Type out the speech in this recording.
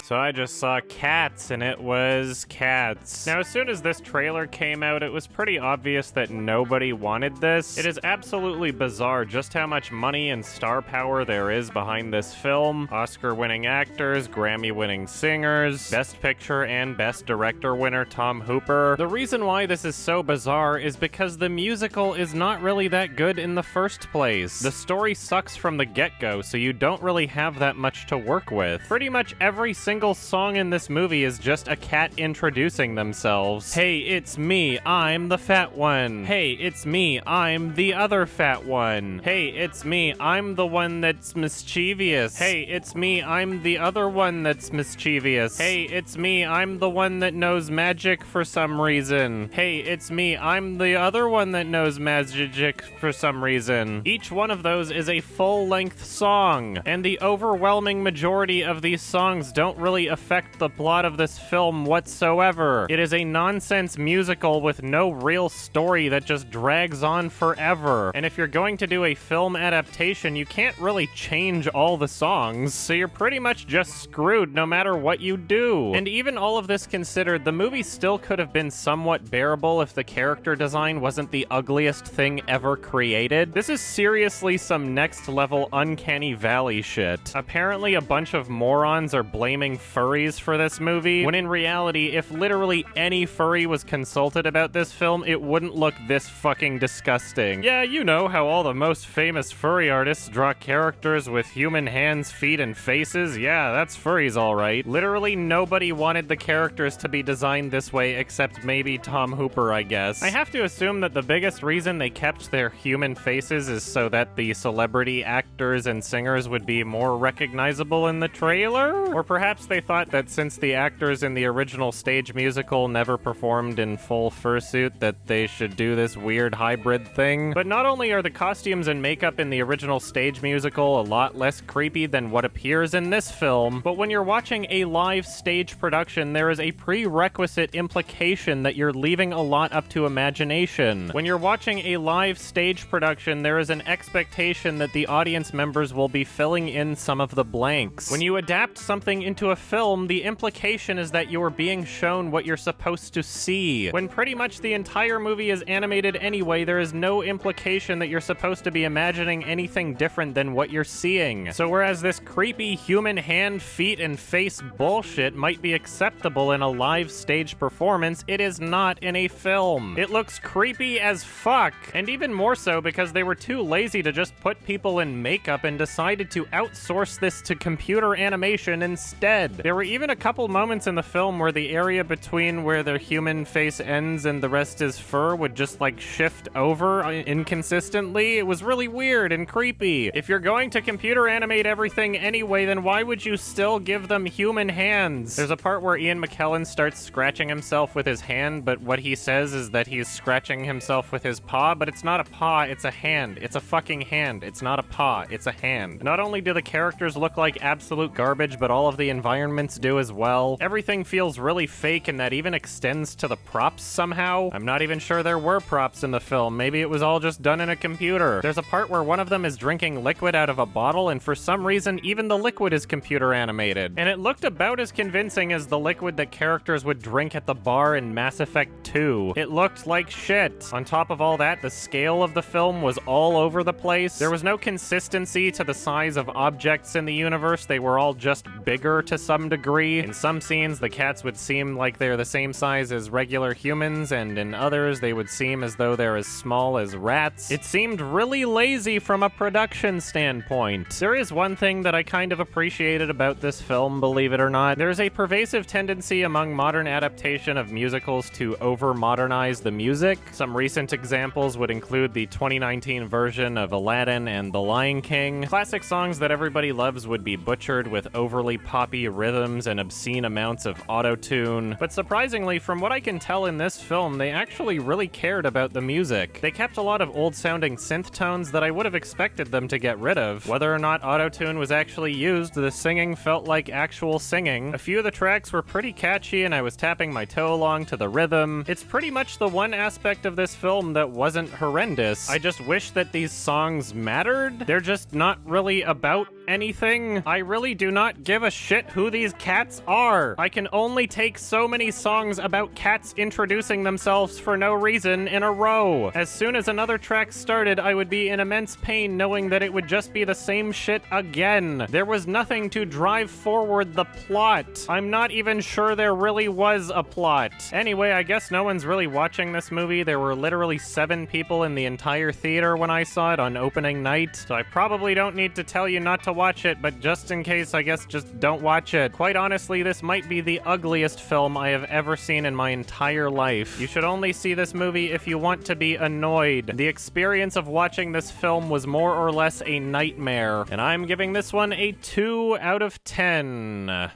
So I just saw Cats, and it was Cats. Now, as soon as this trailer came out, it was pretty obvious that nobody wanted this. It is absolutely bizarre just how much money and star power there is behind this film. Oscar-winning actors, Grammy-winning singers, Best Picture and Best Director winner Tom Hooper. The reason why this is so bizarre is because the musical is not really that good in the first place. The story sucks from the get-go, so you don't really have that much to work with. Pretty much every single song in this movie is just a cat introducing themselves. Hey, it's me, I'm the fat one. Hey, it's me, I'm the other fat one. Hey, it's me, I'm the one that's mischievous. Hey, it's me, I'm the other one that's mischievous. Hey, it's me, I'm the one that knows magic for some reason. Hey, it's me, I'm the other one that knows magic for some reason. Each one of those is a full-length song, and the overwhelming majority of these songs don't really affect the plot of this film whatsoever. It is a nonsense musical with no real story that just drags on forever. And if you're going to do a film adaptation, you can't really change all the songs, so you're pretty much just screwed no matter what you do. And even all of this considered, the movie still could have been somewhat bearable if the character design wasn't the ugliest thing ever created. This is seriously some next-level Uncanny Valley shit. Apparently, a bunch of morons are blaming furries for this movie, when in reality, if literally any furry was consulted about this film, it wouldn't look this fucking disgusting. Yeah, you know how all the most famous furry artists draw characters with human hands, feet, and faces? Yeah, that's furries alright. Literally nobody wanted the characters to be designed this way except maybe Tom Hooper, I guess. I have to assume that the biggest reason they kept their human faces is so that the celebrity actors and singers would be more recognizable in the trailer? Or perhaps they thought that since the actors in the original stage musical never performed in full fursuit, that they should do this weird hybrid thing. But not only are the costumes and makeup in the original stage musical a lot less creepy than what appears in this film, but when you're watching a live stage production, there is a prerequisite implication that you're leaving a lot up to imagination. When you're watching a live stage production, there is an expectation that the audience members will be filling in some of the blanks. When you adapt something into a film, the implication is that you're being shown what you're supposed to see. When pretty much the entire movie is animated anyway, there is no implication that you're supposed to be imagining anything different than what you're seeing. So whereas this creepy human hand, feet, and face bullshit might be acceptable in a live stage performance, it is not in a film. It looks creepy as fuck, and even more so because they were too lazy to just put people in makeup and decided to outsource this to computer animation instead. There were even a couple moments in the film where the area between where their human face ends and the rest is fur would just like shift over inconsistently. It was really weird and creepy. If you're going to computer animate everything anyway, then why would you still give them human hands? There's a part where Ian McKellen starts scratching himself with his hand, but what he says is that he's scratching himself with his paw, but it's not a paw, it's a hand. It's a fucking hand. It's not a paw, it's a hand. Not only do the characters look like absolute garbage, but all of the environments do as well. Everything feels really fake, and that even extends to the props somehow. I'm not even sure there were props in the film. Maybe it was all just done in a computer. There's a part where one of them is drinking liquid out of a bottle, and for some reason, even the liquid is computer animated. And it looked about as convincing as the liquid that characters would drink at the bar in Mass Effect 2. It looked like shit. On top of all that, the scale of the film was all over the place. There was no consistency to the size of objects in the universe. They were all just bigger to some degree. In some scenes, the cats would seem like they're the same size as regular humans, and in others, they would seem as though they're as small as rats. It seemed really lazy from a production standpoint. There is one thing that I kind of appreciated about this film, believe it or not. There's a pervasive tendency among modern adaptation of musicals to over-modernize the music. Some recent examples would include the 2019 version of Aladdin and The Lion King. Classic songs that everybody loves would be butchered with overly poppy rhythms and obscene amounts of auto-tune. But surprisingly, from what I can tell in this film, they actually really cared about the music. They kept a lot of old-sounding synth tones that I would have expected them to get rid of. Whether or not auto-tune was actually used, the singing felt like actual singing. A few of the tracks were pretty catchy, and I was tapping my toe along to the rhythm. It's pretty much the one aspect of this film that wasn't horrendous. I just wish that these songs mattered. They're just not really about anything? I really do not give a shit who these cats are. I can only take so many songs about cats introducing themselves for no reason in a row. As soon as another track started, I would be in immense pain knowing that it would just be the same shit again. There was nothing to drive forward the plot. I'm not even sure there really was a plot. Anyway, I guess no one's really watching this movie. There were literally 7 people in the entire theater when I saw it on opening night, so I probably don't need to tell you not to watch it, but just in case, I guess just don't watch it. Quite honestly, this might be the ugliest film I have ever seen in my entire life. You should only see this movie if you want to be annoyed. The experience of watching this film was more or less a nightmare, and I'm giving this one a 2 out of 10.